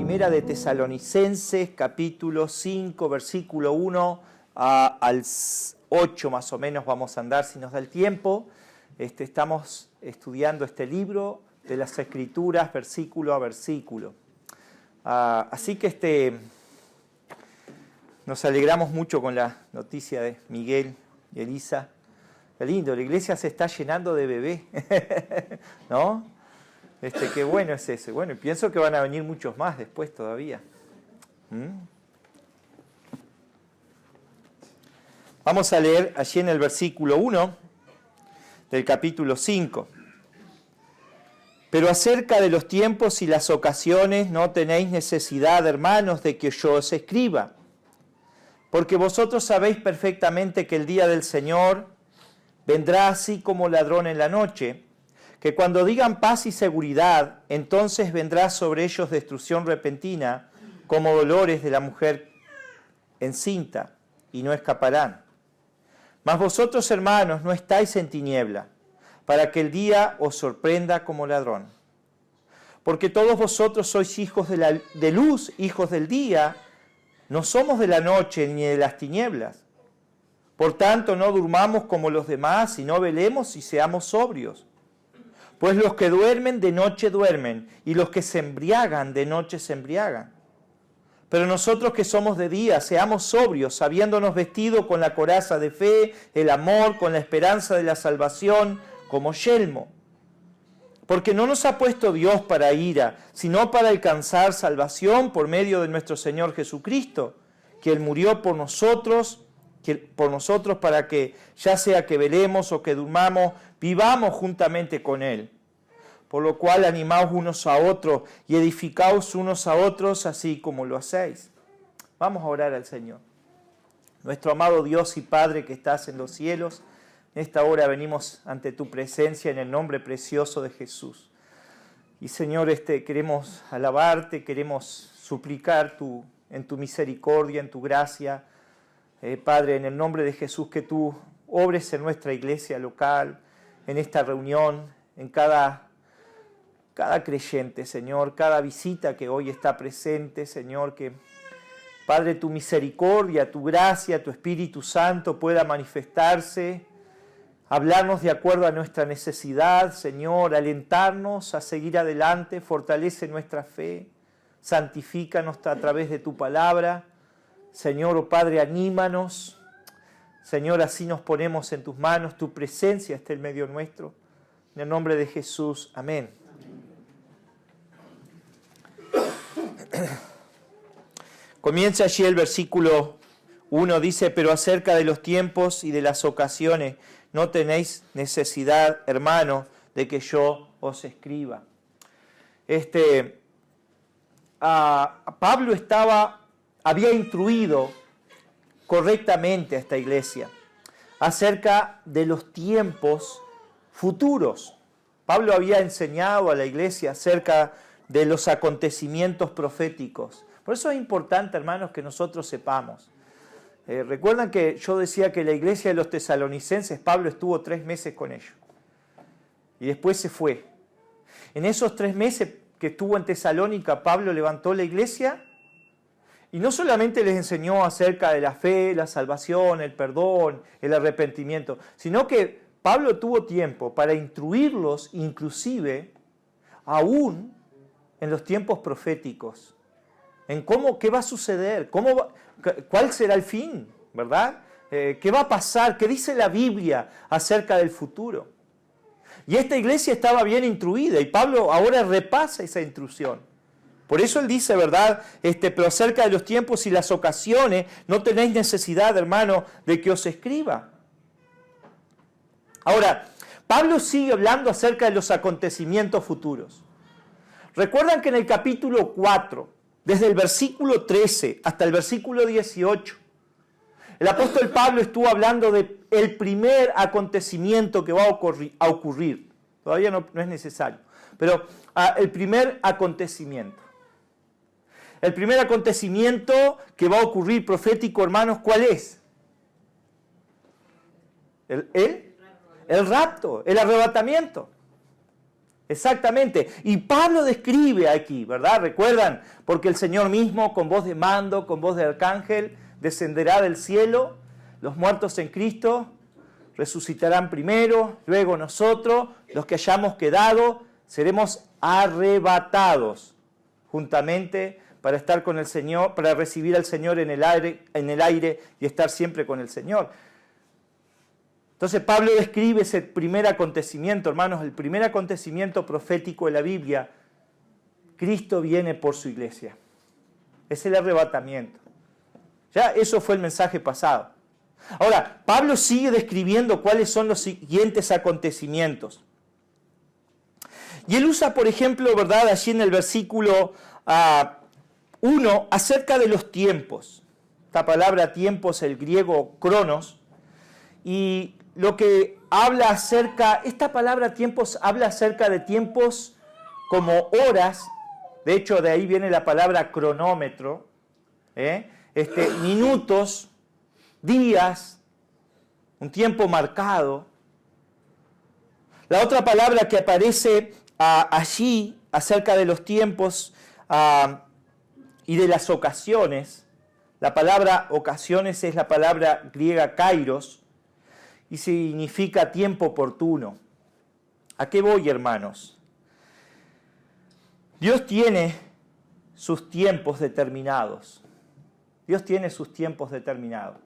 Primera de Tesalonicenses, capítulo 5, versículo 1 al 8 más o menos vamos a andar si nos da el tiempo. Estamos estudiando este libro de las Escrituras versículo a versículo. Así que nos alegramos mucho con la noticia de Miguel y Elisa. Qué lindo, la iglesia se está llenando de bebés, ¿no? Qué bueno es eso. Bueno, y pienso que van a venir muchos más después todavía. Vamos a leer allí en el versículo 1 del capítulo 5. Pero acerca de los tiempos y las ocasiones no tenéis necesidad, hermanos, de que yo os escriba, porque vosotros sabéis perfectamente que el día del Señor vendrá así como ladrón en la noche, que cuando digan paz y seguridad, entonces vendrá sobre ellos destrucción repentina, como dolores de la mujer encinta, y no escaparán. Mas vosotros, hermanos, no estáis en tiniebla, para que el día os sorprenda como ladrón. Porque todos vosotros sois hijos de luz, hijos del día, no somos de la noche ni de las tinieblas. Por tanto, no durmamos como los demás, sino velemos y seamos sobrios. Pues los que duermen de noche duermen, y los que se embriagan de noche se embriagan. Pero nosotros que somos de día, seamos sobrios, habiéndonos vestido con la coraza de fe, el amor, con la esperanza de la salvación, como yelmo. Porque no nos ha puesto Dios para ira, sino para alcanzar salvación por medio de nuestro Señor Jesucristo, que Él murió por nosotros para que, ya sea que velemos o que durmamos, vivamos juntamente con Él. Por lo cual animaos unos a otros y edificaos unos a otros, así como lo hacéis. Vamos a orar al Señor. Nuestro amado Dios y Padre que estás en los cielos, en esta hora venimos ante tu presencia en el nombre precioso de Jesús. Y Señor, queremos alabarte, queremos suplicar en tu misericordia, en tu gracia, Padre, en el nombre de Jesús, que tú obres en nuestra iglesia local, en esta reunión, en cada creyente, Señor, cada visita que hoy está presente, Señor, que, Padre, tu misericordia, tu gracia, tu Espíritu Santo pueda manifestarse, hablarnos de acuerdo a nuestra necesidad, Señor, alentarnos a seguir adelante, fortalece nuestra fe, santifícanos a través de tu palabra. Señor, oh Padre, anímanos. Señor, así nos ponemos en tus manos, tu presencia está en medio nuestro. En el nombre de Jesús, amén. Comienza allí el versículo 1, dice, pero acerca de los tiempos y de las ocasiones no tenéis necesidad, hermano, de que yo os escriba. Pablo había instruido correctamente a esta iglesia acerca de los tiempos futuros. Pablo había enseñado a la iglesia acerca de los acontecimientos proféticos. Por eso es importante, hermanos, que nosotros sepamos. Recuerdan que yo decía que la iglesia de los tesalonicenses, Pablo estuvo 3 meses con ellos. Y después se fue. En esos 3 meses que estuvo en Tesalónica, Pablo levantó la iglesia y no solamente les enseñó acerca de la fe, la salvación, el perdón, el arrepentimiento, sino que Pablo tuvo tiempo para instruirlos, inclusive, aún en los tiempos proféticos, en qué va a suceder, cuál será el fin, ¿verdad? ¿Qué va a pasar? ¿Qué dice la Biblia acerca del futuro? Y esta iglesia estaba bien instruida y Pablo ahora repasa esa instrucción. Por eso él dice, ¿verdad? Pero acerca de los tiempos y las ocasiones no tenéis necesidad, hermano, de que os escriba. Ahora, Pablo sigue hablando acerca de los acontecimientos futuros. Recuerdan que en el capítulo 4, desde el versículo 13 hasta el versículo 18, el apóstol Pablo estuvo hablando del primer acontecimiento que va a ocurrir. Todavía no es necesario, pero el primer acontecimiento. El primer acontecimiento que va a ocurrir profético, hermanos, ¿cuál es? El rapto, el arrebatamiento. Exactamente. Y Pablo describe aquí, ¿verdad? ¿Recuerdan? Porque el Señor mismo, con voz de mando, con voz de arcángel, descenderá del cielo. Los muertos en Cristo resucitarán primero, luego nosotros, los que hayamos quedado, seremos arrebatados juntamente para estar con el Señor, para recibir al Señor en el aire y estar siempre con el Señor. Entonces Pablo describe ese primer acontecimiento, hermanos, el primer acontecimiento profético de la Biblia. Cristo viene por su iglesia. Es el arrebatamiento. Ya eso fue el mensaje pasado. Ahora, Pablo sigue describiendo cuáles son los siguientes acontecimientos. Y él usa, por ejemplo, ¿verdad?, allí en el versículo 1, acerca de los tiempos. Esta palabra tiempos, el griego cronos, y lo que habla acerca, esta palabra tiempos habla acerca de tiempos como horas. De hecho, de ahí viene la palabra cronómetro, minutos, días, un tiempo marcado. La otra palabra que aparece allí acerca de los tiempos y de las ocasiones, la palabra ocasiones es la palabra griega kairos y significa tiempo oportuno. ¿A qué voy, hermanos? Dios tiene sus tiempos determinados. Dios tiene sus tiempos determinados.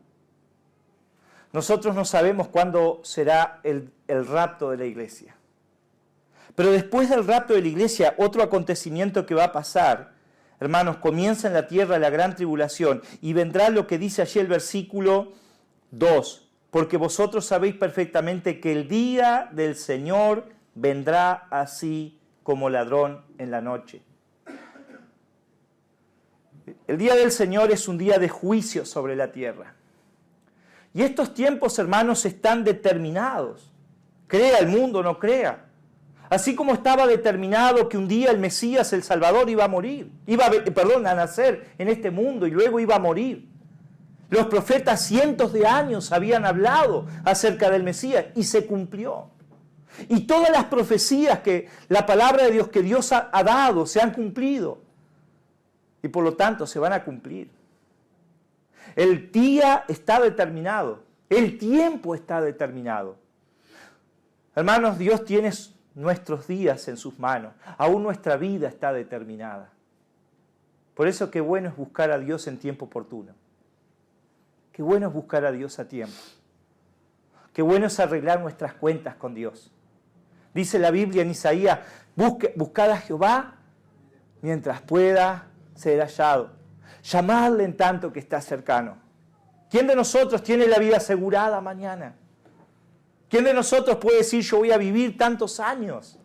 Nosotros no sabemos cuándo será el rapto de la iglesia. Pero después del rapto de la iglesia, otro acontecimiento que va a pasar, hermanos, comienza en la tierra la gran tribulación y vendrá lo que dice allí el versículo 2. Porque vosotros sabéis perfectamente que el día del Señor vendrá así como ladrón en la noche. El día del Señor es un día de juicio sobre la tierra. Y estos tiempos, hermanos, están determinados. Crea el mundo o no crea. Así como estaba determinado que un día el Mesías, el Salvador, iba a morir. A nacer en este mundo y luego iba a morir. Los profetas cientos de años habían hablado acerca del Mesías y se cumplió. Y todas las profecías que la palabra de Dios que Dios ha dado se han cumplido. Y por lo tanto se van a cumplir. El día está determinado. El tiempo está determinado. Hermanos, Dios tiene nuestros días en sus manos. Aún nuestra vida está determinada. Por eso qué bueno es buscar a Dios en tiempo oportuno. Qué bueno es buscar a Dios a tiempo. Qué bueno es arreglar nuestras cuentas con Dios. Dice la Biblia en Isaías, buscad a Jehová mientras pueda ser hallado. Llamadle en tanto que está cercano. ¿Quién de nosotros tiene la vida asegurada mañana? ¿Quién de nosotros puede decir yo voy a vivir tantos años?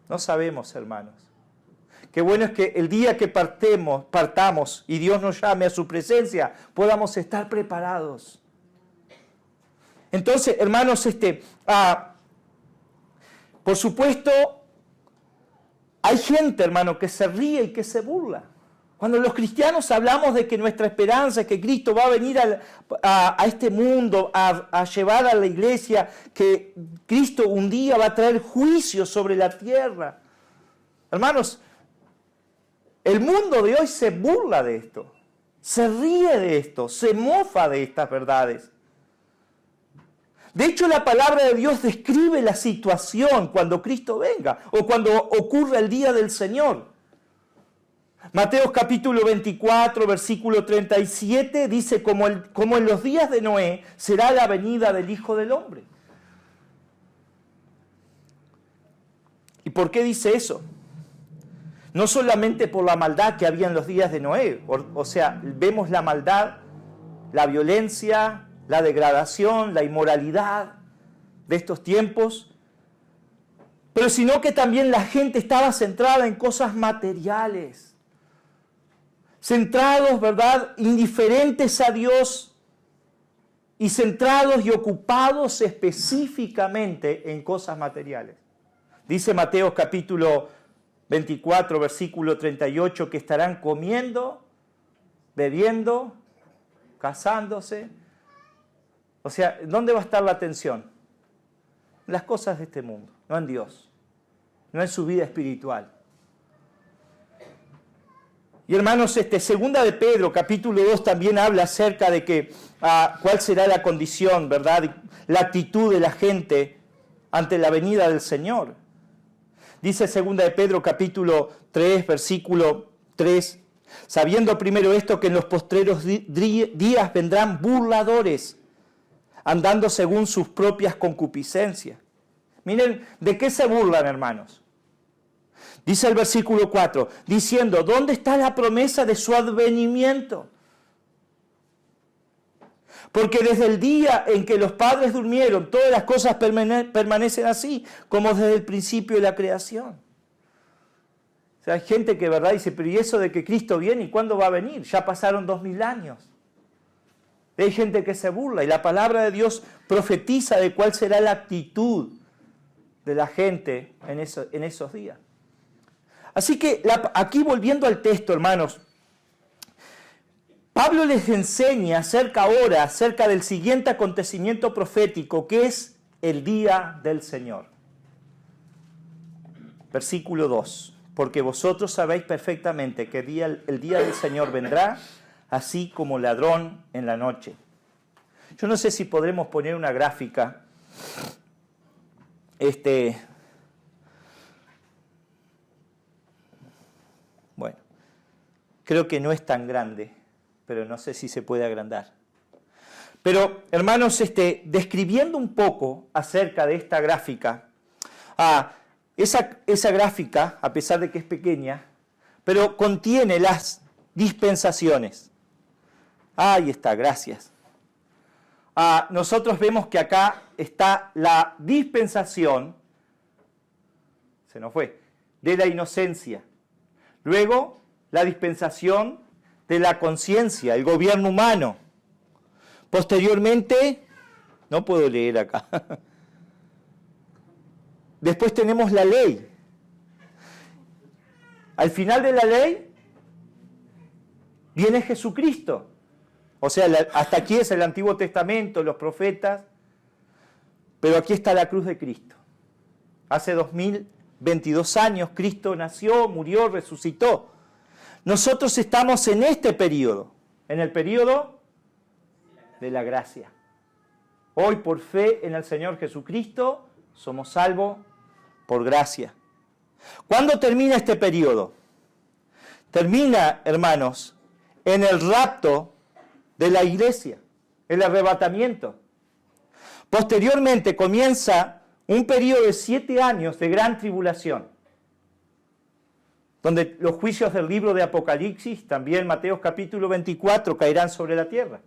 No sabemos, hermanos. Qué bueno es que el día que partamos y Dios nos llame a su presencia, podamos estar preparados. Entonces, hermanos, por supuesto, hay gente, hermano, que se ríe y que se burla. Cuando los cristianos hablamos de que nuestra esperanza es que Cristo va a venir a este mundo, a llevar a la iglesia, que Cristo un día va a traer juicio sobre la tierra. Hermanos, el mundo de hoy se burla de esto, se ríe de esto, se mofa de estas verdades. De hecho, la palabra de Dios describe la situación cuando Cristo venga o cuando ocurra el día del Señor. Mateo capítulo 24, versículo 37 dice, como en los días de Noé será la venida del Hijo del Hombre. ¿Y por qué dice eso? No solamente por la maldad que había en los días de Noé, o sea, vemos la maldad, la violencia, la degradación, la inmoralidad de estos tiempos, pero sino que también la gente estaba centrada en cosas materiales, centrados, ¿verdad?, indiferentes a Dios y centrados y ocupados específicamente en cosas materiales. Dice Mateo capítulo 24, versículo 38, que estarán comiendo, bebiendo, casándose. O sea, ¿dónde va a estar la atención? En las cosas de este mundo, no en Dios. no en su vida espiritual. Y hermanos, segunda de Pedro, capítulo 2, también habla acerca de que cuál será la condición, ¿verdad? La actitud de la gente ante la venida del Señor. Dice segunda de Pedro, capítulo 3, versículo 3, sabiendo primero esto, que en los postreros días vendrán burladores, andando según sus propias concupiscencias. Miren, ¿de qué se burlan, hermanos? Dice el versículo 4, diciendo, ¿dónde está la promesa de su advenimiento? Porque desde el día en que los padres durmieron, todas las cosas permanecen así, como desde el principio de la creación. O sea, hay gente que, ¿verdad?, dice, pero ¿y eso de que Cristo viene? ¿Y cuándo va a venir? Ya pasaron 2000 años. Hay gente que se burla y la palabra de Dios profetiza de cuál será la actitud de la gente en esos días. Así que aquí volviendo al texto, hermanos, Pablo les enseña acerca del siguiente acontecimiento profético, que es el día del Señor. Versículo 2. Porque vosotros sabéis perfectamente que el día del Señor vendrá, así como ladrón en la noche. Yo no sé si podremos poner una gráfica. Bueno, creo que no es tan grande, pero no sé si se puede agrandar. Pero, hermanos, describiendo un poco acerca de esta gráfica, esa gráfica, a pesar de que es pequeña, pero contiene las dispensaciones. Ahí está, gracias. Nosotros vemos que acá está la dispensación, se nos fue, de la inocencia. Luego, la dispensación de la conciencia, el gobierno humano. Posteriormente, no puedo leer acá. Después tenemos la ley. Al final de la ley viene Jesucristo. O sea, hasta aquí es el Antiguo Testamento, los profetas, pero aquí está la cruz de Cristo. Hace 2022 años Cristo nació, murió, resucitó. Nosotros estamos en este periodo, en el periodo de la gracia. Hoy, por fe en el Señor Jesucristo, somos salvos por gracia. ¿Cuándo termina este periodo? Termina, hermanos, en el rapto de la iglesia, el arrebatamiento. Posteriormente comienza un periodo de 7 años de gran tribulación, donde los juicios del libro de Apocalipsis, también Mateo capítulo 24, caerán sobre la tierra.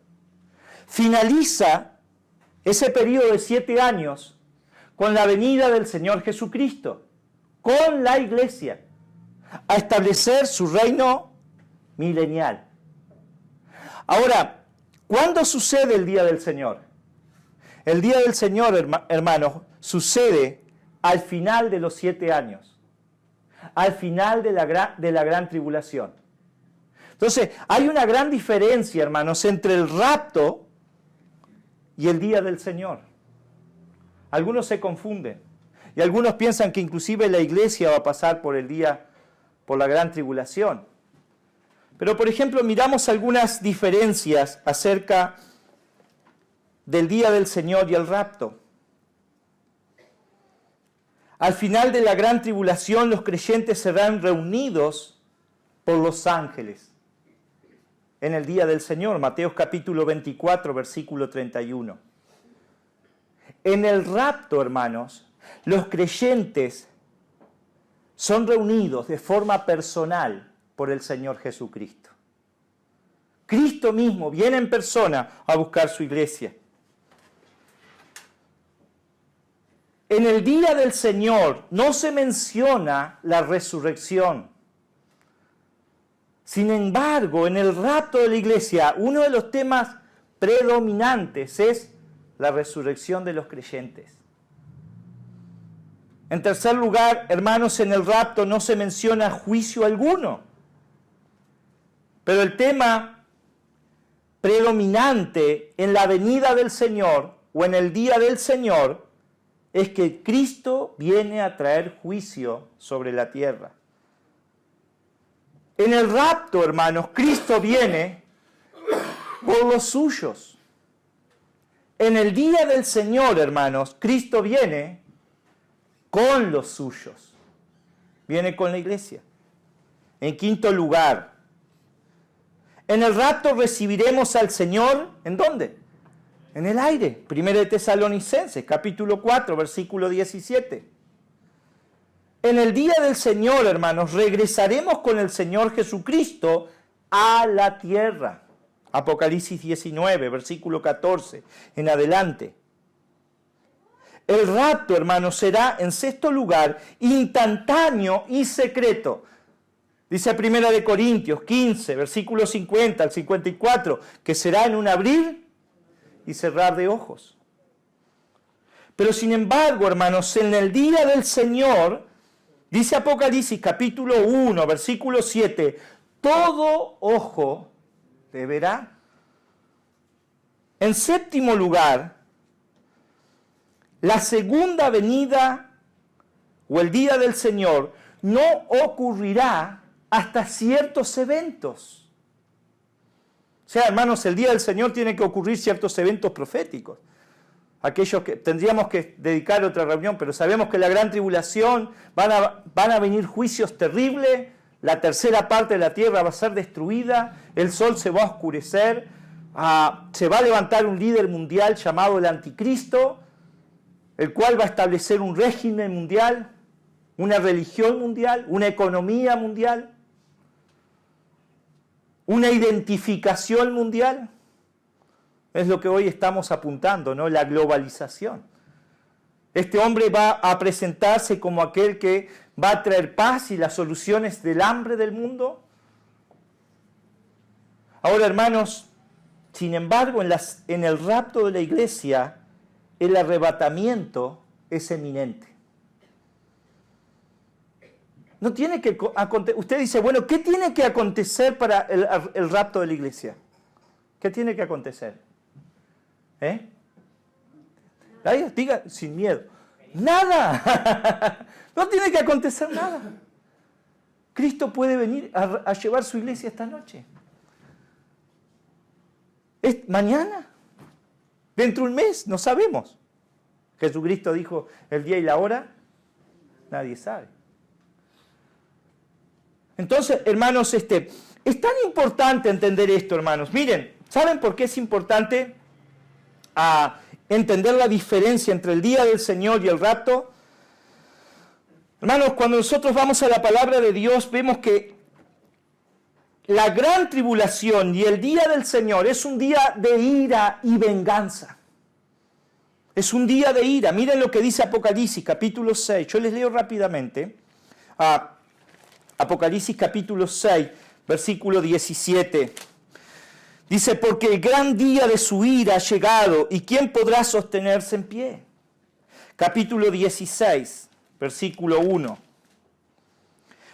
Finaliza ese periodo de 7 años con la venida del Señor Jesucristo, con la iglesia, a establecer su reino milenial. Ahora, ¿cuándo sucede el día del Señor? El día del Señor, hermanos, sucede al final de los 7 años, al final de la gran tribulación. Entonces, hay una gran diferencia, hermanos, entre el rapto y el día del Señor. Algunos se confunden y algunos piensan que inclusive la iglesia va a pasar por la gran tribulación. Pero, por ejemplo, miramos algunas diferencias acerca del día del Señor y el rapto. Al final de la gran tribulación, los creyentes serán reunidos por los ángeles. En el día del Señor, Mateo capítulo 24, versículo 31. En el rapto, hermanos, los creyentes son reunidos de forma personal por el Señor Jesucristo. Cristo mismo viene en persona a buscar su iglesia. En el día del Señor no se menciona la resurrección. Sin embargo, en el rapto de la iglesia, uno de los temas predominantes es la resurrección de los creyentes. En tercer lugar, hermanos, en el rapto no se menciona juicio alguno. Pero el tema predominante en la venida del Señor o en el día del Señor es que Cristo viene a traer juicio sobre la tierra. En el rapto, hermanos, Cristo viene por los suyos. En el día del Señor, hermanos, Cristo viene con los suyos. Viene con la iglesia. En quinto lugar, en el rapto recibiremos al Señor, ¿en dónde? En el aire. 1 de Tesalonicenses, capítulo 4, versículo 17. En el día del Señor, hermanos, regresaremos con el Señor Jesucristo a la tierra. Apocalipsis 19, versículo 14, en adelante. El rapto, hermanos, será, en sexto lugar, instantáneo y secreto. Dice 1 de Corintios 15, versículo 50 al 54, que será en un abrir y cerrar de ojos. Pero sin embargo, hermanos, en el día del Señor, dice Apocalipsis capítulo 1, versículo 7, todo ojo te verá. En séptimo lugar, la segunda venida o el día del Señor no ocurrirá hasta ciertos eventos. O sea, hermanos, el día del Señor tiene que ocurrir ciertos eventos proféticos. Aquellos que tendríamos que dedicar otra reunión, pero sabemos que la gran tribulación van a venir juicios terribles, la tercera parte de la tierra va a ser destruida, el sol se va a oscurecer, se va a levantar un líder mundial llamado el Anticristo, el cual va a establecer un régimen mundial, una religión mundial, una economía mundial, una identificación mundial. Es lo que hoy estamos apuntando, ¿no? La globalización. Este hombre va a presentarse como aquel que va a traer paz y las soluciones del hambre del mundo. Ahora, hermanos, sin embargo, en el rapto de la iglesia, el arrebatamiento es eminente. No tiene que acontecer. Usted dice, bueno, ¿qué tiene que acontecer para el rapto de la iglesia? ¿Qué tiene que acontecer? Diga sin miedo. Nada. No tiene que acontecer nada. Cristo puede venir a llevar su iglesia esta noche. Mañana. Dentro de un mes. No sabemos. Jesucristo dijo el día y la hora. Nadie sabe. Entonces, hermanos, es tan importante entender esto, hermanos. Miren, ¿saben por qué es importante entender la diferencia entre el día del Señor y el rapto? Hermanos, cuando nosotros vamos a la palabra de Dios, vemos que la gran tribulación y el día del Señor es un día de ira y venganza. Es un día de ira. Miren lo que dice Apocalipsis, capítulo 6. Yo les leo rápidamente. Apocalipsis, capítulo 6, versículo 17. Dice, porque el gran día de su ira ha llegado, ¿y quién podrá sostenerse en pie? Capítulo 16, versículo 1.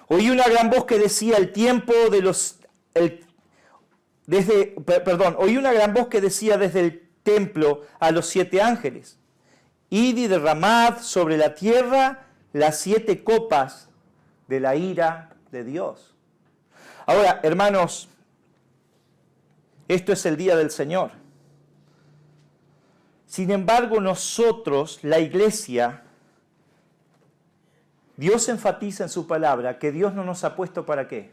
Oí una gran voz que decía, oí una gran voz que decía desde el templo a los 7 ángeles, id y derramad sobre la tierra las 7 copas de la ira de Dios. Ahora, hermanos, esto es el día del Señor. Sin embargo, nosotros, la iglesia, Dios enfatiza en su palabra que Dios no nos ha puesto para qué.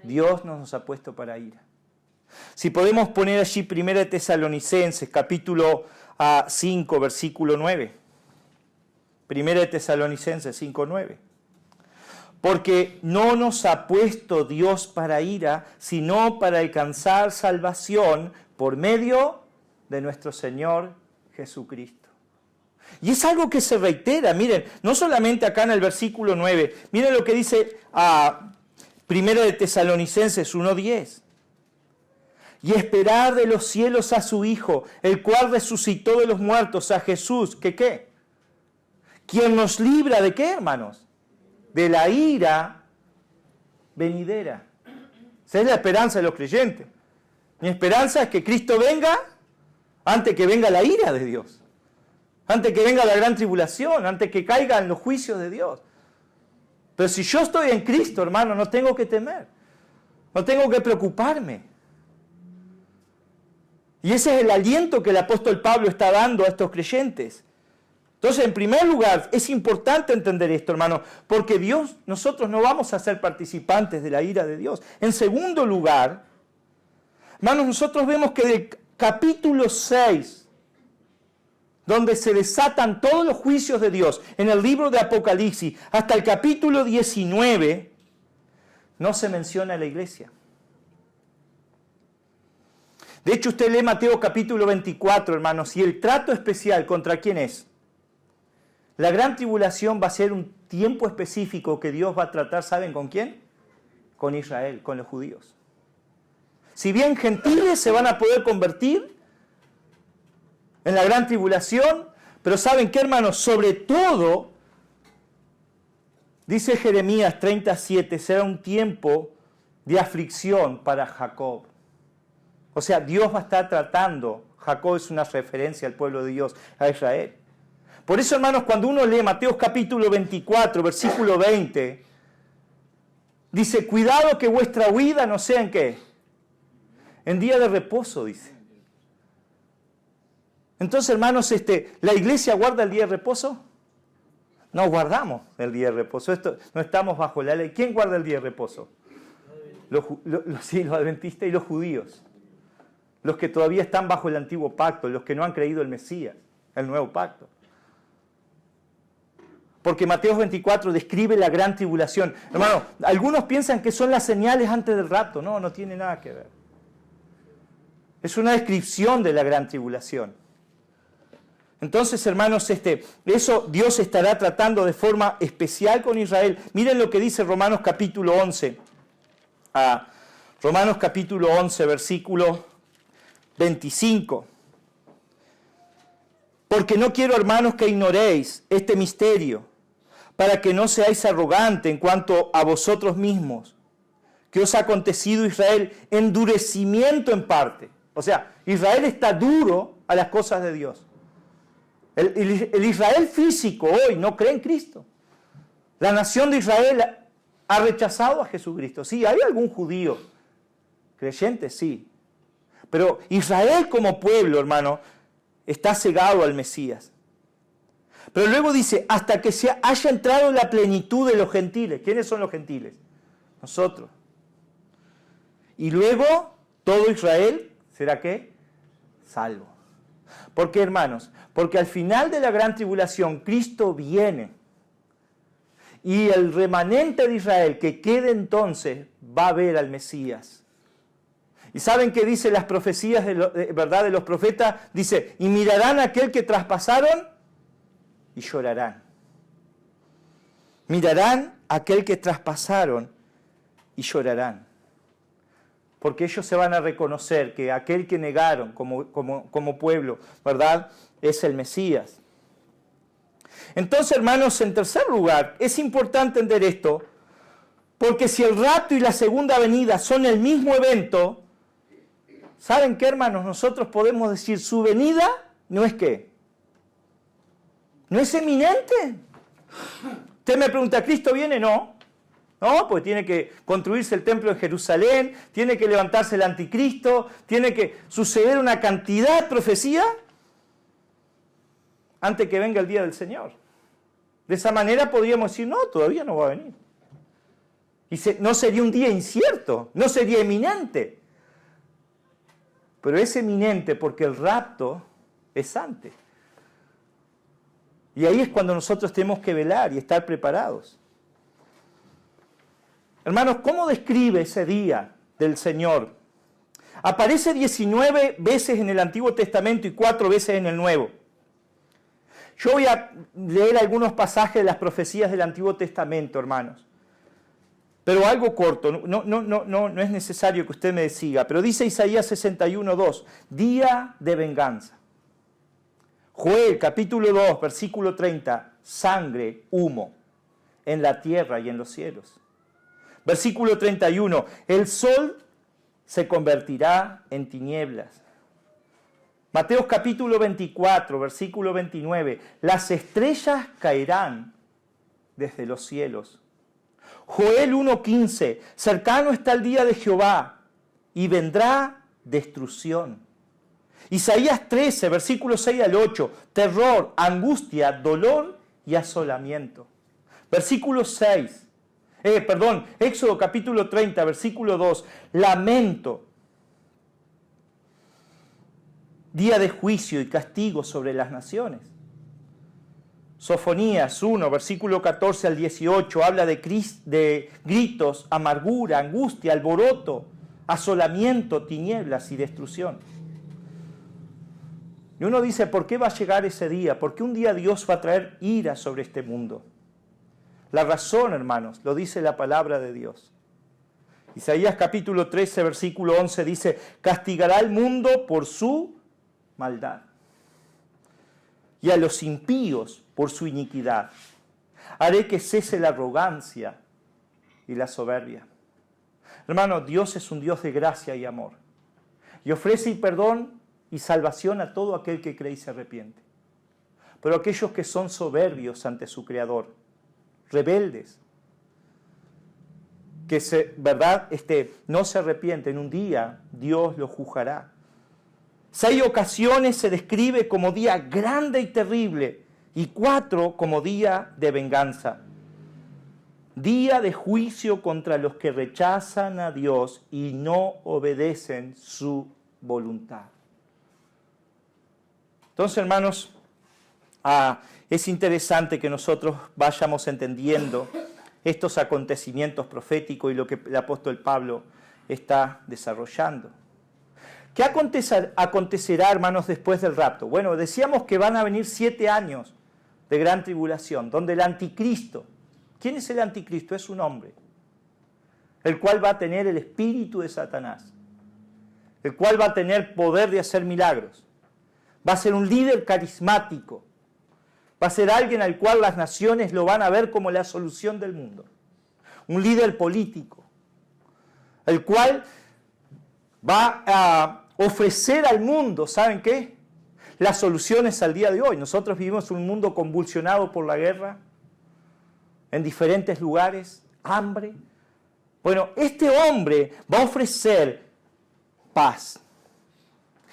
Dios no nos ha puesto para ira. Si podemos poner allí 1 Tesalonicenses, capítulo 5, versículo 9. 1 Tesalonicenses 5, 9. Porque no nos ha puesto Dios para ira, sino para alcanzar salvación por medio de nuestro Señor Jesucristo. Y es algo que se reitera, miren, no solamente acá en el versículo 9, miren lo que dice 1 de Tesalonicenses 1:10. Y esperar de los cielos a su Hijo, el cual resucitó de los muertos, a Jesús, que ¿qué? Quien nos libra de ¿qué, hermanos? De la ira venidera. Esa es la esperanza de los creyentes. Mi esperanza es que Cristo venga antes que venga la ira de Dios. antes que venga la gran tribulación, antes que caigan los juicios de Dios. Pero si yo estoy en Cristo, hermano, no tengo que temer, no tengo que preocuparme. Y ese es el aliento que el apóstol Pablo está dando a estos creyentes. Entonces, en primer lugar, es importante entender esto, hermano, porque nosotros no vamos a ser participantes de la ira de Dios. En segundo lugar, hermanos, nosotros vemos que del capítulo 6, donde se desatan todos los juicios de Dios, en el libro de Apocalipsis, hasta el capítulo 19, no se menciona a la iglesia. De hecho, usted lee Mateo capítulo 24, hermanos, y el trato especial, ¿contra quién es? La gran tribulación va a ser un tiempo específico que Dios va a tratar, ¿saben con quién? Con Israel, con los judíos. Si bien gentiles se van a poder convertir en la gran tribulación, pero ¿saben qué, hermanos? Sobre todo, dice Jeremías 37, será un tiempo de aflicción para Jacob. O sea, Dios va a estar tratando, Jacob es una referencia al pueblo de Dios, a Israel. Por eso, hermanos, cuando uno lee Mateo capítulo 24, versículo 20, dice, cuidado que vuestra huida no sea en qué, en día de reposo, dice. Entonces, hermanos, ¿la iglesia guarda el día de reposo? No guardamos el día de reposo. No estamos bajo la ley. ¿Quién guarda el día de reposo? Los adventistas y los judíos. Los que todavía están bajo el antiguo pacto, los que no han creído el Mesías, el nuevo pacto. Porque Mateo 24 describe la gran tribulación. Hermano, algunos piensan que son las señales antes del rapto. No, no tiene nada que ver. Es una descripción de la gran tribulación. Entonces, hermanos, eso Dios estará tratando de forma especial con Israel. Miren lo que dice Romanos capítulo 11. Romanos capítulo 11, versículo 25. Porque no quiero, hermanos, que ignoréis este misterio, para que no seáis arrogantes en cuanto a vosotros mismos, que os ha acontecido Israel endurecimiento en parte. O sea, Israel está duro a las cosas de Dios. El Israel físico hoy no cree en Cristo. La nación de Israel ha rechazado a Jesucristo. Sí, hay algún judío creyente, sí. Pero Israel como pueblo, hermano, está cegado al Mesías. Pero luego dice, hasta que se haya entrado en la plenitud de los gentiles. ¿Quiénes son los gentiles? Nosotros. Y luego todo Israel será ¿qué? Salvo. ¿Por qué, hermanos? Porque al final de la gran tribulación Cristo viene. Y el remanente de Israel que quede entonces va a ver al Mesías. ¿Y saben qué dice las profecías de los profetas? Dice, y mirarán a aquel que traspasaron y llorarán. Mirarán a aquel que traspasaron y llorarán. Porque ellos se van a reconocer que aquel que negaron como pueblo, ¿verdad?, es el Mesías. Entonces, hermanos, en tercer lugar, es importante entender esto, porque si el rapto y la segunda venida son el mismo evento, ¿saben qué, hermanos? Nosotros podemos decir, su venida no es ¿qué? ¿No es eminente? Usted me pregunta, ¿Cristo viene? No. No, porque tiene que construirse el templo en Jerusalén, tiene que levantarse el anticristo, tiene que suceder una cantidad de profecía antes que venga el día del Señor. De esa manera podríamos decir, no, todavía no va a venir. Y no sería un día incierto, no sería eminente. Pero es eminente porque el rapto es antes. Y ahí es cuando nosotros tenemos que velar y estar preparados. Hermanos, ¿cómo describe ese día del Señor? Aparece 19 veces en el Antiguo Testamento y 4 veces en el Nuevo. Yo voy a leer algunos pasajes de las profecías del Antiguo Testamento, hermanos. Pero algo corto, no es necesario que usted me siga. Pero dice Isaías 61:2, día de venganza. Joel capítulo 2, versículo 30, sangre, humo, en la tierra y en los cielos. Versículo 31, el sol se convertirá en tinieblas Mateo capítulo 24, versículo 29. Las estrellas caerán desde los cielos. Joel 1:15. Cercano está el día de Jehová y vendrá destrucción. Isaías 13, versículos 6 al 8. Terror, angustia, dolor y asolamiento. Versículo 6. Éxodo capítulo 30, versículo 2. Lamento. Día de juicio y castigo sobre las naciones. Sofonías 1, versículo 14 al 18, habla de gritos, amargura, angustia, alboroto, asolamiento, tinieblas y destrucción. Y uno dice, ¿por qué va a llegar ese día? ¿Por qué un día Dios va a traer ira sobre este mundo? La razón, hermanos, lo dice la palabra de Dios. Isaías capítulo 13, versículo 11 dice, castigará al mundo por su maldad y a los impíos por su iniquidad. Haré que cese la arrogancia y la soberbia. Hermano, Dios es un Dios de gracia y amor. Y ofrece perdón y salvación a todo aquel que cree y se arrepiente. Pero aquellos que son soberbios ante su Creador, rebeldes, que no se arrepienten, un día Dios los juzgará. 6 ocasiones se describe como día grande y terrible, y 4 como día de venganza. Día de juicio contra los que rechazan a Dios y no obedecen su voluntad. Entonces, hermanos, es interesante que nosotros vayamos entendiendo estos acontecimientos proféticos y lo que el apóstol Pablo está desarrollando. ¿Qué acontecerá, hermanos, después del rapto? Bueno, decíamos que van a venir 7 años de gran tribulación, donde el anticristo, ¿quién es el anticristo? Es un hombre, el cual va a tener el espíritu de Satanás, el cual va a tener poder de hacer milagros, va a ser un líder carismático, va a ser alguien al cual las naciones lo van a ver como la solución del mundo, un líder político, el cual va a ofrecer al mundo, ¿saben qué? Las soluciones al día de hoy. Nosotros vivimos un mundo convulsionado por la guerra, en diferentes lugares, hambre. Bueno, este hombre va a ofrecer paz.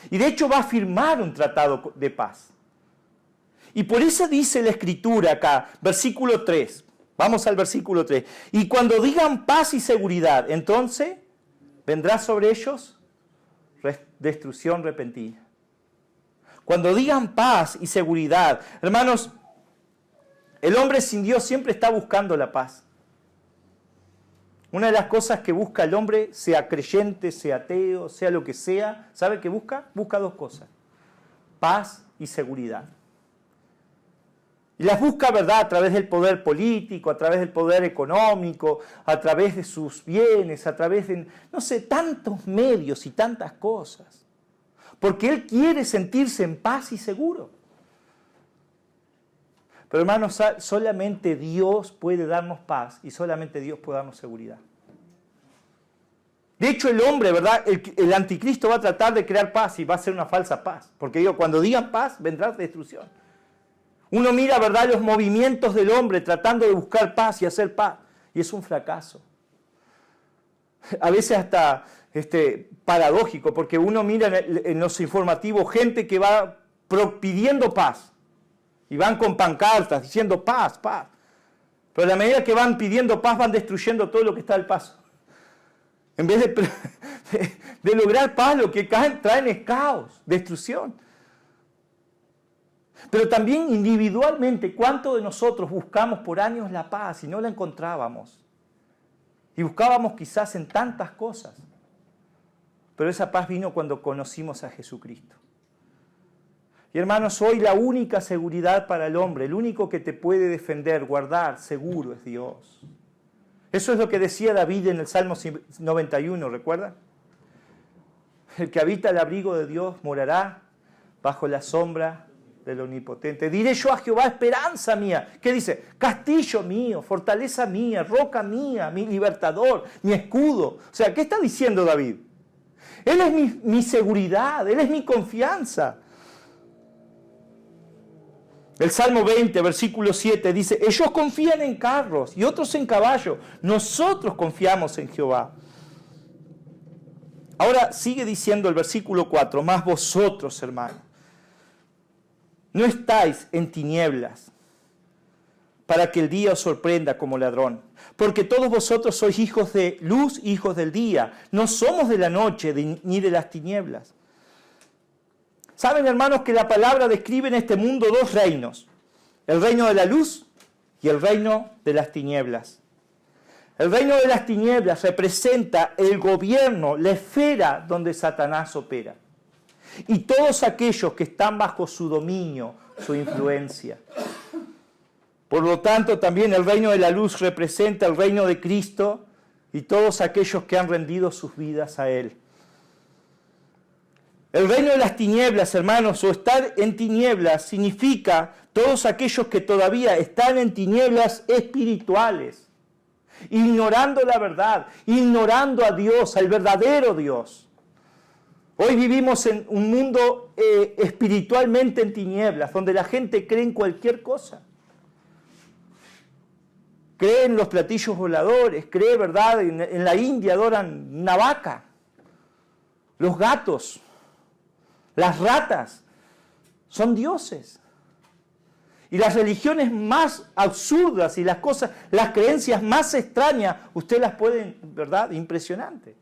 Y de hecho va a firmar un tratado de paz. Y por eso dice la Escritura acá, versículo 3. Vamos al versículo 3. Y cuando digan paz y seguridad, entonces vendrá sobre ellos destrucción repentina. Cuando digan paz y seguridad, hermanos, el hombre sin Dios siempre está buscando la paz. Una de las cosas que busca el hombre, sea creyente, sea ateo, sea lo que sea, ¿sabe qué busca? Busca 2 cosas: paz y seguridad. Y las busca, ¿verdad?, a través del poder político, a través del poder económico, a través de sus bienes, a través de, tantos medios y tantas cosas. Porque él quiere sentirse en paz y seguro. Pero hermanos, solamente Dios puede darnos paz y solamente Dios puede darnos seguridad. De hecho, el hombre, ¿verdad?, el anticristo va a tratar de crear paz y va a ser una falsa paz. Porque cuando digan paz, vendrá destrucción. Uno mira, ¿verdad?, los movimientos del hombre tratando de buscar paz y hacer paz, y es un fracaso. A veces hasta paradójico, porque uno mira en los informativos gente que va pidiendo paz, y van con pancartas diciendo paz, paz. Pero a la medida que van pidiendo paz, van destruyendo todo lo que está al paso. En vez de lograr paz, lo que traen es caos, destrucción. Pero también individualmente, ¿cuántos de nosotros buscamos por años la paz y no la encontrábamos? Y buscábamos quizás en tantas cosas. Pero esa paz vino cuando conocimos a Jesucristo. Y hermanos, hoy la única seguridad para el hombre, el único que te puede defender, guardar, seguro, es Dios. Eso es lo que decía David en el Salmo 91, ¿recuerdan? El que habita el abrigo de Dios morará bajo la sombra del Omnipotente. Diré yo a Jehová, esperanza mía. ¿Qué dice? Castillo mío, fortaleza mía, roca mía, mi libertador, mi escudo. O sea, ¿qué está diciendo David? Él es mi seguridad, Él es mi confianza. El Salmo 20, versículo 7 dice, ellos confían en carros y otros en caballos. Nosotros confiamos en Jehová. Ahora sigue diciendo el versículo 4, más vosotros, hermanos, no estáis en tinieblas para que el día os sorprenda como ladrón. Porque todos vosotros sois hijos de luz, hijos del día. No somos de la noche ni de las tinieblas. Saben, hermanos, que la palabra describe en este mundo dos reinos. El reino de la luz y el reino de las tinieblas. El reino de las tinieblas representa el gobierno, la esfera donde Satanás opera. Y todos aquellos que están bajo su dominio, su influencia. Por lo tanto, también el reino de la luz representa el reino de Cristo y todos aquellos que han rendido sus vidas a Él. El reino de las tinieblas, hermanos, o estar en tinieblas, significa todos aquellos que todavía están en tinieblas espirituales, ignorando la verdad, ignorando a Dios, al verdadero Dios. Hoy vivimos en un mundo espiritualmente en tinieblas, donde la gente cree en cualquier cosa. Cree en los platillos voladores, cree, ¿verdad? En la India adoran una vaca, los gatos, las ratas, son dioses. Y las religiones más absurdas y las creencias más extrañas, usted las puede, ¿verdad? Impresionante.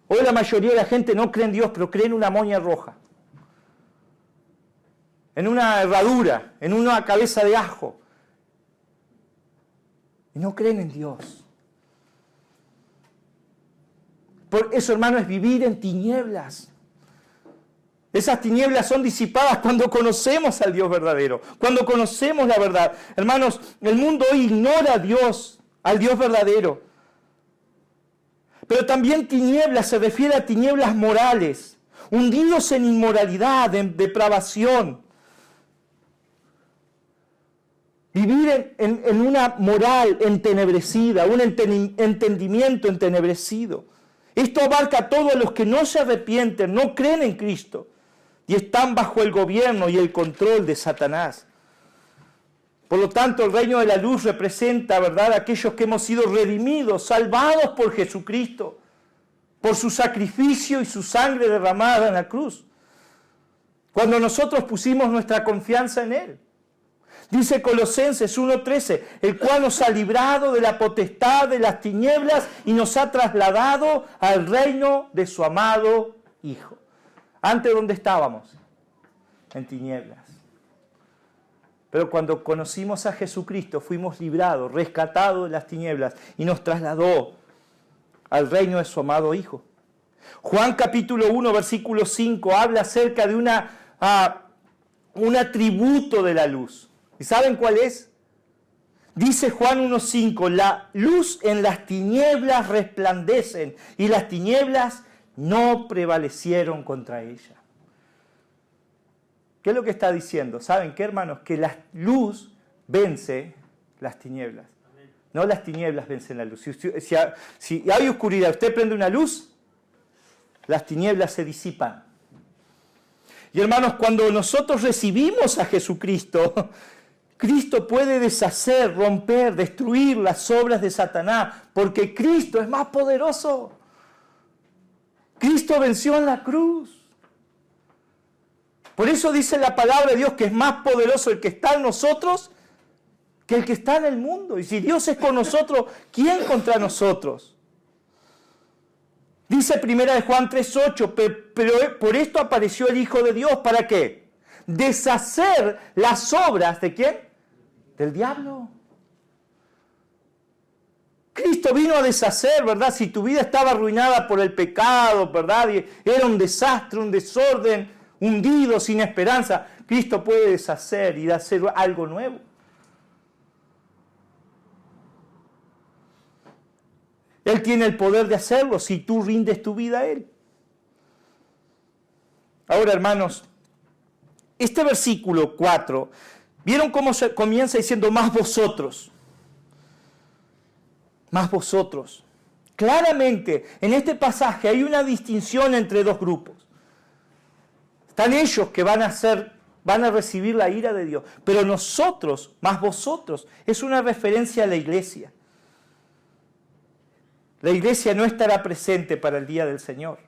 Hoy la mayoría de la gente no cree en Dios, pero cree en una moña roja, en una herradura, en una cabeza de ajo. Y no creen en Dios. Por eso, hermano, es vivir en tinieblas. Esas tinieblas son disipadas cuando conocemos al Dios verdadero, cuando conocemos la verdad. Hermanos, el mundo hoy ignora a Dios, al Dios verdadero. Pero también tinieblas se refiere a tinieblas morales, hundidos en inmoralidad, en depravación. Vivir en una moral entenebrecida, un entendimiento entenebrecido. Esto abarca a todos los que no se arrepienten, no creen en Cristo y están bajo el gobierno y el control de Satanás. Por lo tanto, el reino de la luz representa, ¿verdad?, aquellos que hemos sido redimidos, salvados por Jesucristo, por su sacrificio y su sangre derramada en la cruz. Cuando nosotros pusimos nuestra confianza en Él. Dice Colosenses 1:13, el cual nos ha librado de la potestad de las tinieblas y nos ha trasladado al reino de su amado Hijo. Antes, ¿dónde estábamos? En tinieblas. Pero cuando conocimos a Jesucristo, fuimos librados, rescatados de las tinieblas y nos trasladó al reino de su amado Hijo. Juan capítulo 1, versículo 5, habla acerca de un atributo de la luz. ¿Y saben cuál es? Dice Juan 1:5, la luz en las tinieblas resplandecen y las tinieblas no prevalecieron contra ella. ¿Qué es lo que está diciendo? ¿Saben qué, hermanos? Que la luz vence las tinieblas. No las tinieblas vencen la luz. Si hay oscuridad, usted prende una luz, las tinieblas se disipan. Y hermanos, cuando nosotros recibimos a Jesucristo, Cristo puede deshacer, romper, destruir las obras de Satanás, porque Cristo es más poderoso. Cristo venció en la cruz. Por eso dice la palabra de Dios que es más poderoso el que está en nosotros que el que está en el mundo. Y si Dios es con nosotros, ¿quién contra nosotros? Dice 1 Juan 3:8, pero por esto apareció el Hijo de Dios, ¿para qué? Deshacer las obras, ¿de quién? Del diablo. Cristo vino a deshacer, ¿verdad? Si tu vida estaba arruinada por el pecado, ¿verdad? Y era un desastre, un desorden, hundido, sin esperanza, Cristo puede deshacer y hacer algo nuevo. Él tiene el poder de hacerlo si tú rindes tu vida a Él. Ahora, hermanos, este versículo 4, ¿vieron cómo se comienza diciendo más vosotros? Más vosotros. Claramente, en este pasaje hay una distinción entre dos grupos. Están ellos que van a ser van a recibir la ira de Dios. Pero nosotros, más vosotros, es una referencia a la iglesia. La iglesia no estará presente para el día del Señor.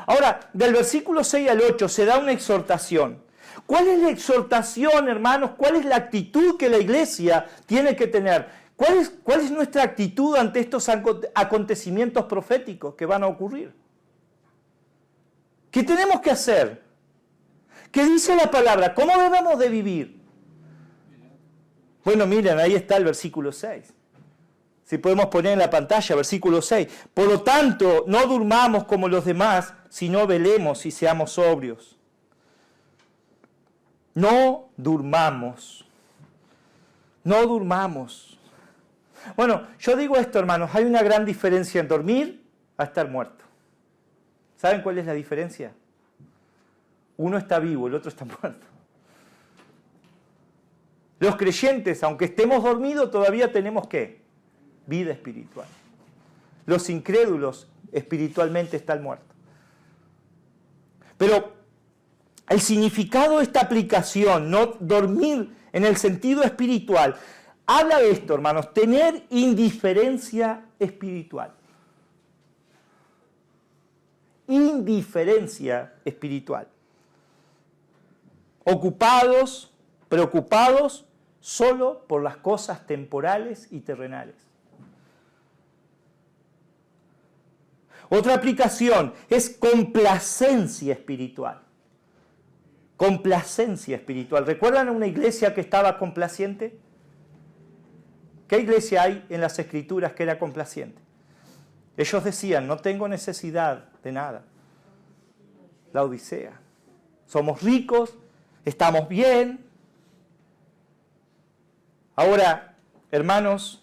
Ahora, del versículo 6 al 8 se da una exhortación. ¿Cuál es la exhortación, hermanos? ¿Cuál es la actitud que la iglesia tiene que tener? ¿Cuál es nuestra actitud ante estos acontecimientos proféticos que van a ocurrir? ¿Qué tenemos que hacer? ¿Qué dice la palabra? ¿Cómo debemos de vivir? Bueno, miren, ahí está el versículo 6. Si podemos poner en la pantalla, versículo 6. Por lo tanto, no durmamos como los demás, sino velemos y seamos sobrios. No durmamos. No durmamos. Bueno, yo digo esto, hermanos, hay una gran diferencia en dormir a estar muerto. ¿Saben cuál es la diferencia? Uno está vivo, el otro está muerto. Los creyentes, aunque estemos dormidos, todavía tenemos ¿qué? Vida espiritual. Los incrédulos espiritualmente están muertos. Pero el significado de esta aplicación, no dormir en el sentido espiritual, habla de esto, hermanos, tener indiferencia espiritual. Indiferencia espiritual. Ocupados, preocupados solo por las cosas temporales y terrenales. Otra aplicación es complacencia espiritual. Complacencia espiritual. ¿Recuerdan una iglesia que estaba complaciente? ¿Qué iglesia hay en las Escrituras que era complaciente? Ellos decían, no tengo necesidad de nada. La Odisea. Somos ricos, estamos bien. Ahora, hermanos,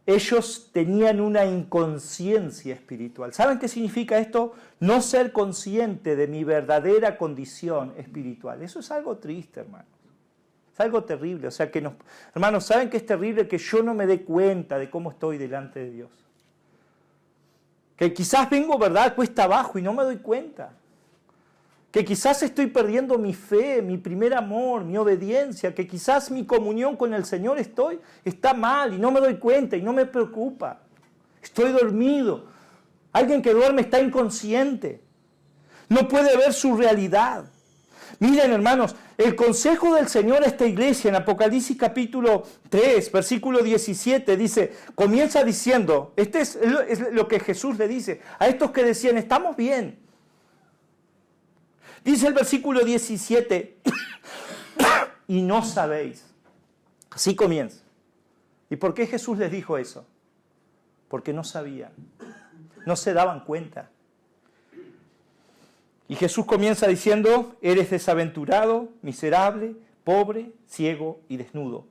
ellos tenían una inconsciencia espiritual. ¿Saben qué significa esto? No ser consciente de mi verdadera condición espiritual. Eso es algo triste, hermanos. Es algo terrible. O sea, hermanos, ¿saben qué es terrible? Que yo no me dé cuenta de cómo estoy delante de Dios. Que quizás vengo, ¿verdad?, cuesta abajo y no me doy cuenta. Que quizás estoy perdiendo mi fe, mi primer amor, mi obediencia, que quizás mi comunión con el Señor está mal y no me doy cuenta y no me preocupa. Estoy dormido. Alguien que duerme está inconsciente. No puede ver su realidad. Miren, hermanos, el consejo del Señor a esta iglesia en Apocalipsis capítulo 3, versículo 17, dice, comienza diciendo, este es lo que Jesús le dice a estos que decían, estamos bien. Dice el versículo 17, y no sabéis. Así comienza. ¿Y por qué Jesús les dijo eso? Porque no sabían, no se daban cuenta. Y Jesús comienza diciendo, eres desaventurado, miserable, pobre, ciego y desnudo.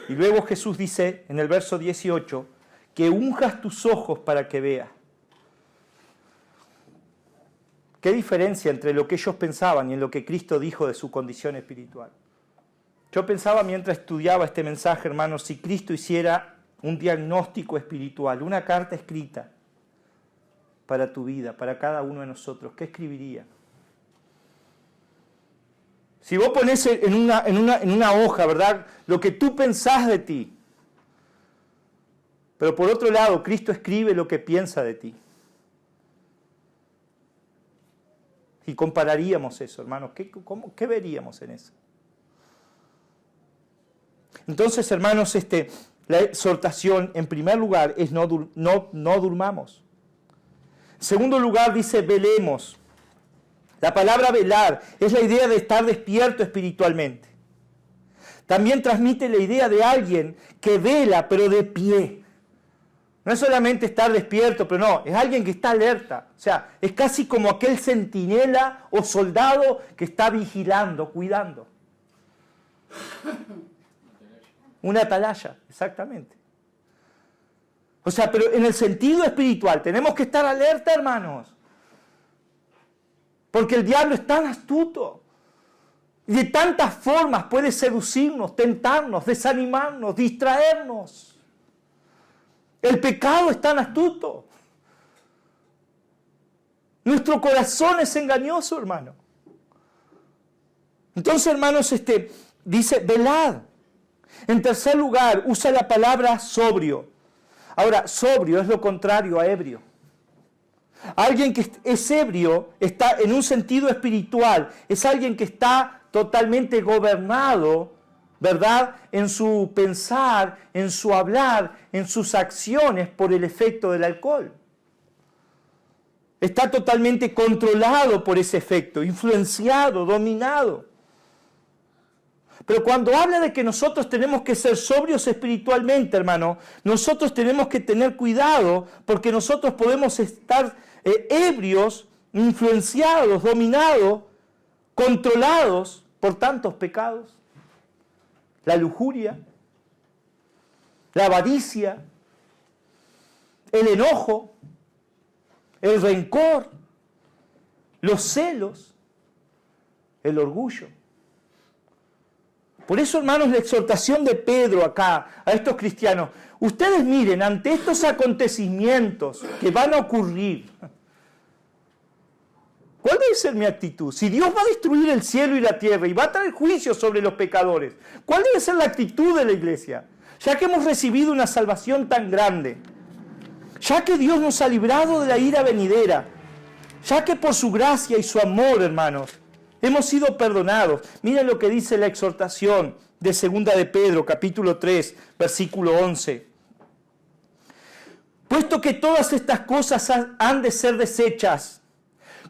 Y luego Jesús dice en el verso 18, que unjas tus ojos para que veas. ¿Qué diferencia entre lo que ellos pensaban y en lo que Cristo dijo de su condición espiritual? Yo pensaba mientras estudiaba este mensaje, hermanos, si Cristo hiciera un diagnóstico espiritual, una carta escrita para tu vida, para cada uno de nosotros, ¿qué escribiría? Si vos ponés en una hoja, ¿verdad?, lo que tú pensás de ti, pero por otro lado, Cristo escribe lo que piensa de ti. Y compararíamos eso, hermanos. ¿Qué veríamos en eso? Entonces, hermanos, la exhortación, en primer lugar, es no durmamos. En segundo lugar, dice velemos. La palabra velar es la idea de estar despierto espiritualmente. También transmite la idea de alguien que vela, pero de pie. No es solamente estar despierto, pero no, es alguien que está alerta. O sea, es casi como aquel centinela o soldado que está vigilando, cuidando. Una atalaya, exactamente. O sea, pero en el sentido espiritual tenemos que estar alerta, hermanos. Porque el diablo es tan astuto. Y de tantas formas puede seducirnos, tentarnos, desanimarnos, distraernos. El pecado es tan astuto. Nuestro corazón es engañoso, hermano. Entonces, hermanos, dice, velad. En tercer lugar, usa la palabra sobrio. Ahora, sobrio es lo contrario a ebrio. Alguien que es ebrio está en un sentido espiritual, es alguien que está totalmente gobernado, ¿verdad?, en su pensar, en su hablar, en sus acciones por el efecto del alcohol. Está totalmente controlado por ese efecto, influenciado, dominado. Pero cuando habla de que nosotros tenemos que ser sobrios espiritualmente, hermano, nosotros tenemos que tener cuidado porque nosotros podemos estar ebrios, influenciados, dominados, controlados por tantos pecados. La lujuria, la avaricia, el enojo, el rencor, los celos, el orgullo. Por eso, hermanos, la exhortación de Pedro acá a estos cristianos, ustedes miren, ante estos acontecimientos que van a ocurrir, ¿cuál debe ser mi actitud? Si Dios va a destruir el cielo y la tierra y va a traer juicio sobre los pecadores, ¿cuál debe ser la actitud de la iglesia? Ya que hemos recibido una salvación tan grande, ya que Dios nos ha librado de la ira venidera, ya que por su gracia y su amor, hermanos, hemos sido perdonados. Miren lo que dice la exhortación de 2 de Pedro, capítulo 3, versículo 11. Puesto que todas estas cosas han de ser deshechas,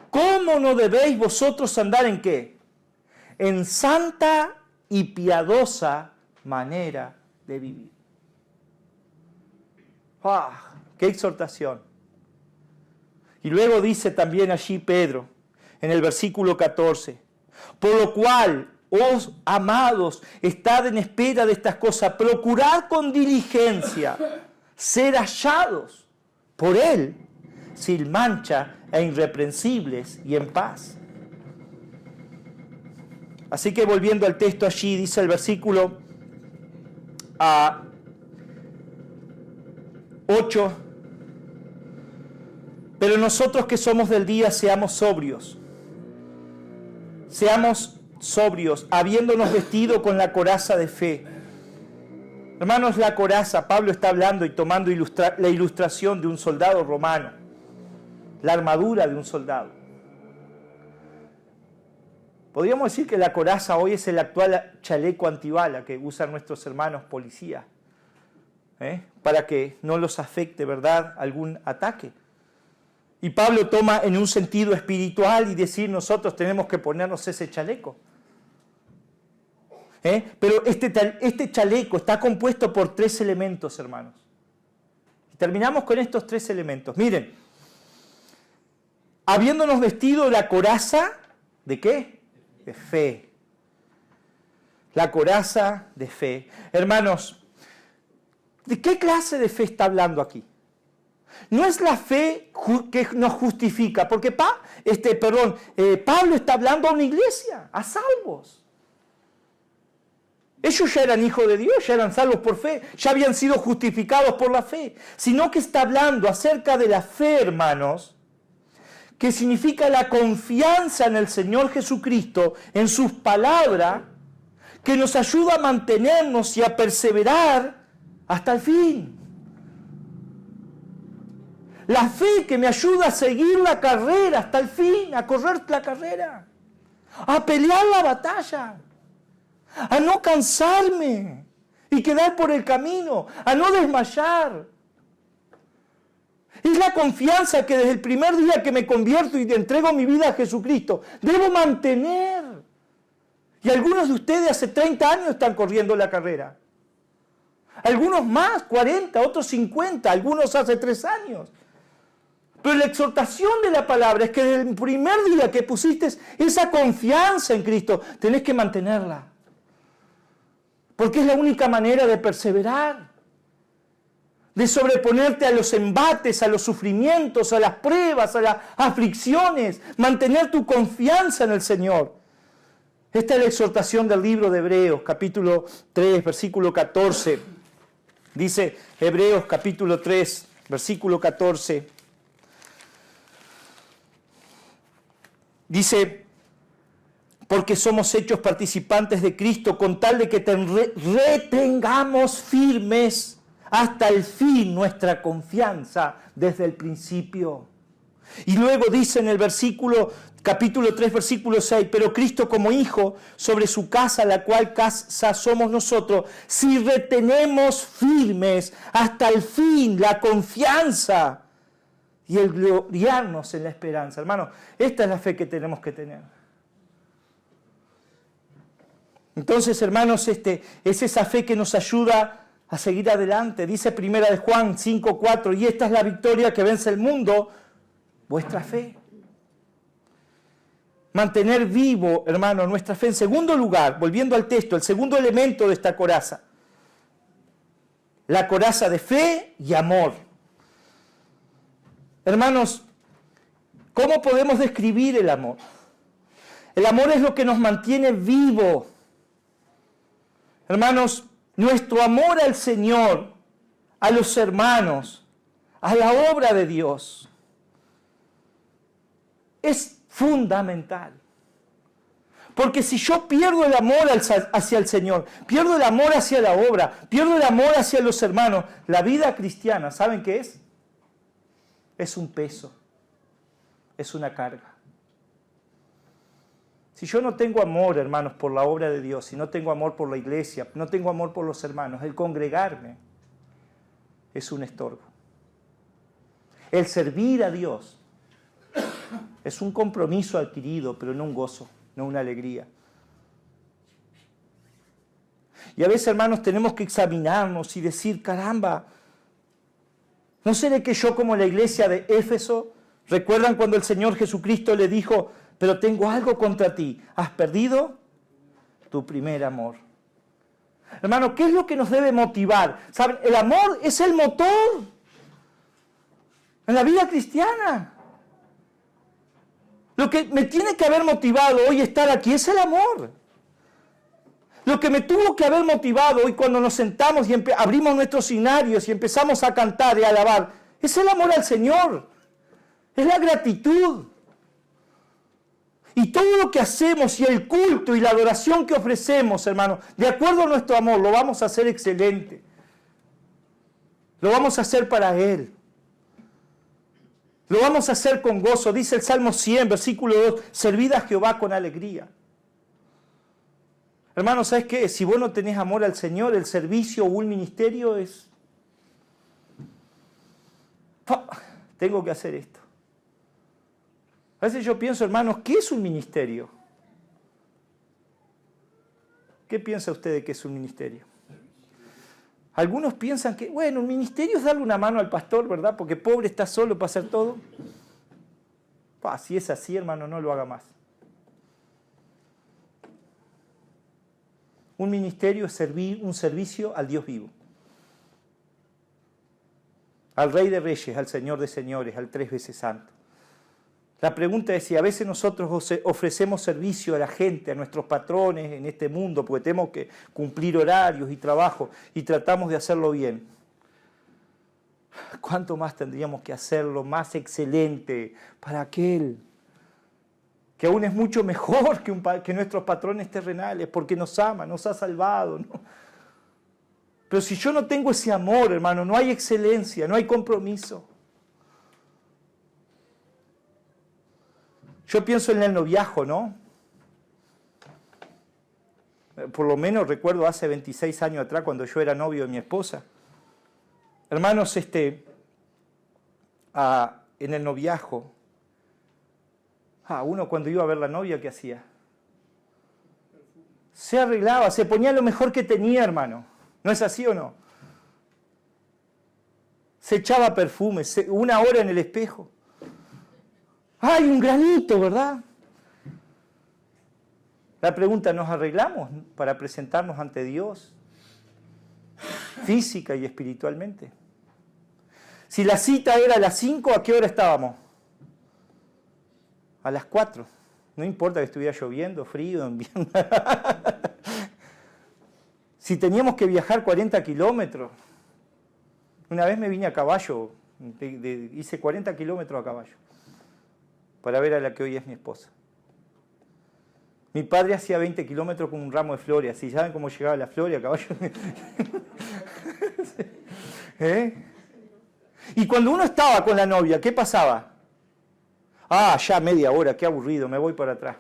¿cómo no debéis vosotros andar en qué? En santa y piadosa manera de vivir. ¡Ah! ¡Qué exhortación! Y luego dice también allí Pedro, en el versículo 14, por lo cual, oh amados, estad en espera de estas cosas, procurad con diligencia ser hallados por Él, sin mancha e irreprensibles y en paz. Así que volviendo al texto allí, dice el versículo 8, pero nosotros que somos del día seamos sobrios, habiéndonos vestido con la coraza de fe. Hermanos, la coraza, Pablo está hablando y tomando la ilustración de un soldado romano, la armadura de un soldado. Podríamos decir que la coraza hoy es el actual chaleco antibala que usan nuestros hermanos policías, para que no los afecte, ¿verdad?, algún ataque. Y Pablo toma en un sentido espiritual y decir, nosotros tenemos que ponernos ese chaleco. Pero este chaleco está compuesto por 3 elementos, hermanos. Y terminamos con estos 3 elementos. Miren, habiéndonos vestido la coraza, ¿de qué? De fe. La coraza de fe. Hermanos, ¿de qué clase de fe está hablando aquí? No es la fe que nos justifica, porque Pablo está hablando a una iglesia, a salvos. Ellos ya eran hijos de Dios, ya eran salvos por fe, ya habían sido justificados por la fe. Sino que está hablando acerca de la fe, hermanos, que significa la confianza en el Señor Jesucristo, en sus palabras, que nos ayuda a mantenernos y a perseverar hasta el fin. La fe que me ayuda a seguir la carrera hasta el fin, a correr la carrera, a pelear la batalla, a no cansarme y quedar por el camino, a no desmayar. Es la confianza que desde el primer día que me convierto y entrego mi vida a Jesucristo, debo mantener. Y algunos de ustedes hace 30 años están corriendo la carrera. Algunos más, 40, otros 50, algunos hace 3 años. Pero la exhortación de la palabra es que desde el primer día que pusiste esa confianza en Cristo, tenés que mantenerla. Porque es la única manera de perseverar, de sobreponerte a los embates, a los sufrimientos, a las pruebas, a las aflicciones, mantener tu confianza en el Señor. Esta es la exhortación del libro de Hebreos, capítulo 3, versículo 14. Dice Hebreos, capítulo 3, versículo 14. Dice, porque somos hechos participantes de Cristo, con tal de que retengamos firmes hasta el fin nuestra confianza desde el principio. Y luego dice en el capítulo 3, versículo 6, pero Cristo como Hijo sobre su casa, la cual casa somos nosotros, si retenemos firmes hasta el fin la confianza y el gloriarnos en la esperanza. Hermanos, esta es la fe que tenemos que tener. Entonces, hermanos, es esa fe que nos ayuda a seguir adelante. Dice 1 de Juan 5:4, y esta es la victoria que vence el mundo, vuestra fe. Mantener vivo, hermano, nuestra fe. En segundo lugar, volviendo al texto, el segundo elemento de esta coraza, la coraza de fe y amor. Hermanos, ¿cómo podemos describir el amor? El amor es lo que nos mantiene vivos. Hermanos, nuestro amor al Señor, a los hermanos, a la obra de Dios, es fundamental. Porque si yo pierdo el amor hacia el Señor, pierdo el amor hacia la obra, pierdo el amor hacia los hermanos, la vida cristiana, ¿saben qué es? Es un peso, es una carga. Si yo no tengo amor, hermanos, por la obra de Dios, si no tengo amor por la iglesia, no tengo amor por los hermanos, el congregarme es un estorbo. El servir a Dios es un compromiso adquirido, pero no un gozo, no una alegría. Y a veces, hermanos, tenemos que examinarnos y decir, caramba, ¿no seré que yo como la iglesia de Éfeso? ¿Recuerdan cuando el Señor Jesucristo le dijo, pero tengo algo contra ti? ¿Has perdido tu primer amor? Hermano, ¿qué es lo que nos debe motivar? ¿Saben? El amor es el motor en la vida cristiana. Lo que me tiene que haber motivado hoy estar aquí es el amor. Lo que me tuvo que haber motivado hoy cuando nos sentamos y abrimos nuestros signarios y empezamos a cantar y a alabar, es el amor al Señor. Es la gratitud. Y todo lo que hacemos y el culto y la adoración que ofrecemos, hermanos, de acuerdo a nuestro amor, lo vamos a hacer excelente. Lo vamos a hacer para Él. Lo vamos a hacer con gozo. Dice el Salmo 100, versículo 2, servid a Jehová con alegría. Hermanos, ¿sabes qué? Si vos no tenés amor al Señor, el servicio o un ministerio es... Tengo que hacer esto. A veces yo pienso, hermanos, ¿qué es un ministerio? ¿Qué piensa usted de qué es un ministerio? Algunos piensan que, bueno, un ministerio es darle una mano al pastor, ¿verdad? Porque pobre está solo para hacer todo. Si es así, hermano, no lo haga más. Un ministerio es servir un servicio al Dios vivo. Al Rey de Reyes, al Señor de Señores, al tres veces santo. La pregunta es si a veces nosotros ofrecemos servicio a la gente, a nuestros patrones en este mundo, porque tenemos que cumplir horarios y trabajo y tratamos de hacerlo bien. ¿Cuánto más tendríamos que hacerlo más excelente para aquel que aún es mucho mejor que nuestros patrones terrenales, porque nos ama, nos ha salvado, ¿no? Pero si yo no tengo ese amor, hermano, no hay excelencia, no hay compromiso. Yo pienso en el noviazgo, ¿no? Por lo menos recuerdo hace 26 años atrás, cuando yo era novio de mi esposa. Hermanos, en el noviazgo, uno cuando iba a ver la novia, ¿qué hacía? Se arreglaba, se ponía lo mejor que tenía, hermano. ¿No es así o no? Se echaba perfume, una hora en el espejo. ¡Ay, un granito!, ¿verdad? La pregunta, ¿nos arreglamos para presentarnos ante Dios? Física y espiritualmente. Si la cita era a las 5, ¿a qué hora estábamos? A las 4. No importa que estuviera lloviendo, frío, invierno. Si teníamos que viajar 40 kilómetros. Una vez me vine a caballo, hice 40 kilómetros a caballo, para ver a la que hoy es mi esposa. Mi padre hacía 20 kilómetros con un ramo de flores, así, ¿saben cómo llegaba la flor a caballo? Y cuando uno estaba con la novia, ¿qué pasaba? Ah, ya media hora, qué aburrido, me voy para atrás.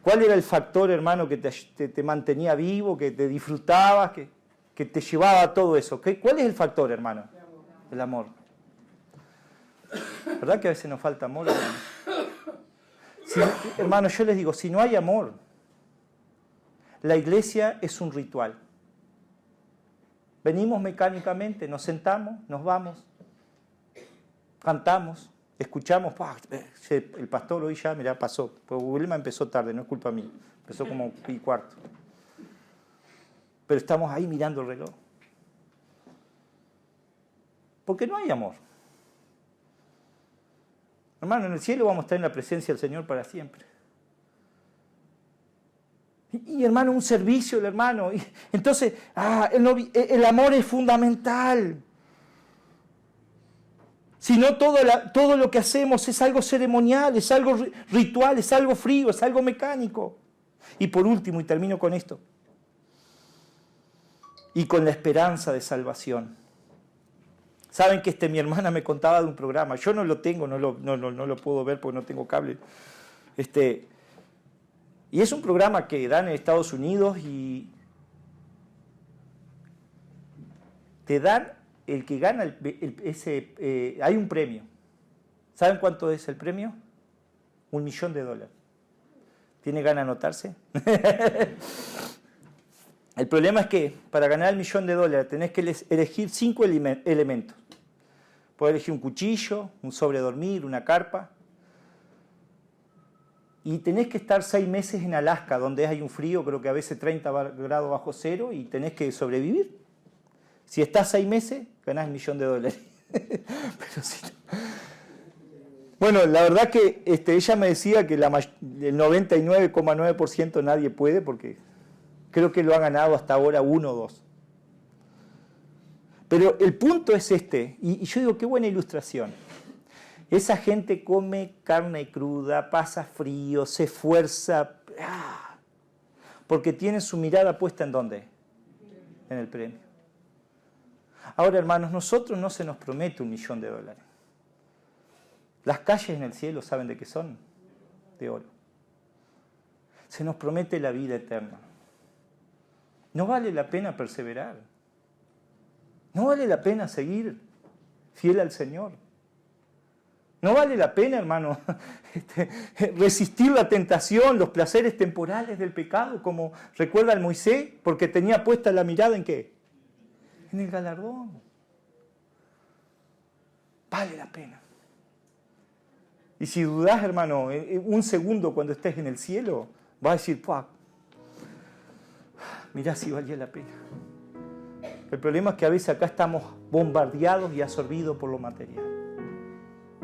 ¿Cuál era el factor, hermano, que te mantenía vivo, que te disfrutabas, que te llevaba a todo eso? ¿Cuál es el factor, hermano? El amor. ¿Verdad que a veces nos falta amor, hermano? Hermano, yo les digo, si no hay amor, la iglesia es un ritual. Venimos mecánicamente, nos sentamos, nos vamos, cantamos, escuchamos, el pastor hoy ya, mirá, pasó, porque Wilma empezó tarde, no es culpa mía, empezó como 1:15. Pero estamos ahí mirando el reloj. Porque no hay amor. Hermano, en el cielo vamos a estar en la presencia del Señor para siempre. Y hermano, un servicio, el hermano. Entonces, el amor es fundamental. Si no, todo lo que hacemos es algo ceremonial, es algo ritual, es algo frío, es algo mecánico. Y por último, y termino con esto, y con la esperanza de salvación. Saben que mi hermana me contaba de un programa, yo no lo tengo, no lo puedo ver porque no tengo cable. Y es un programa que dan en Estados Unidos y te dan el que gana hay un premio. ¿Saben cuánto es el premio? $1 millón. ¿Tiene ganas de anotarse? El problema es que para ganar $1 millón tenés que elegir 5 elementos. Podés elegir un cuchillo, un sobre dormir, una carpa. Y tenés que estar 6 meses en Alaska, donde hay un frío, creo que a veces 30 grados bajo cero, y tenés que sobrevivir. Si estás 6 meses, ganás $1 millón. Pero si no... Bueno, la verdad que ella me decía que el 99,9% nadie puede, porque creo que lo ha ganado hasta ahora 1 o 2. Pero el punto es y yo digo, qué buena ilustración. Esa gente come carne cruda, pasa frío, se esfuerza, porque tiene su mirada puesta ¿en dónde? En el premio. Ahora, hermanos, nosotros no se nos promete $1 millón. Las calles en el cielo, ¿saben de qué son? De oro. Se nos promete la vida eterna. ¿No vale la pena perseverar? ¿No vale la pena seguir fiel al Señor? ¿No vale la pena, hermano, resistir la tentación, los placeres temporales del pecado, como recuerda el Moisés, porque tenía puesta la mirada ¿en qué? En el galardón. Vale la pena. Y si dudás, hermano, un segundo cuando estés en el cielo, vas a decir, mirá si valía la pena. El problema es que a veces acá estamos bombardeados y absorbidos por lo material,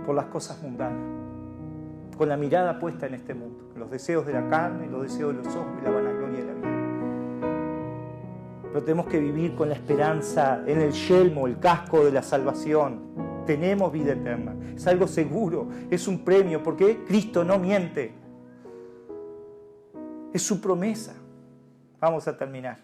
por las cosas mundanas, con la mirada puesta en este mundo, los deseos de la carne, los deseos de los ojos y la vanagloria de la vida. Pero tenemos que vivir con la esperanza en el yelmo, el casco de la salvación. Tenemos vida eterna, es algo seguro, es un premio, porque Cristo no miente. Es su promesa. Vamos a terminar.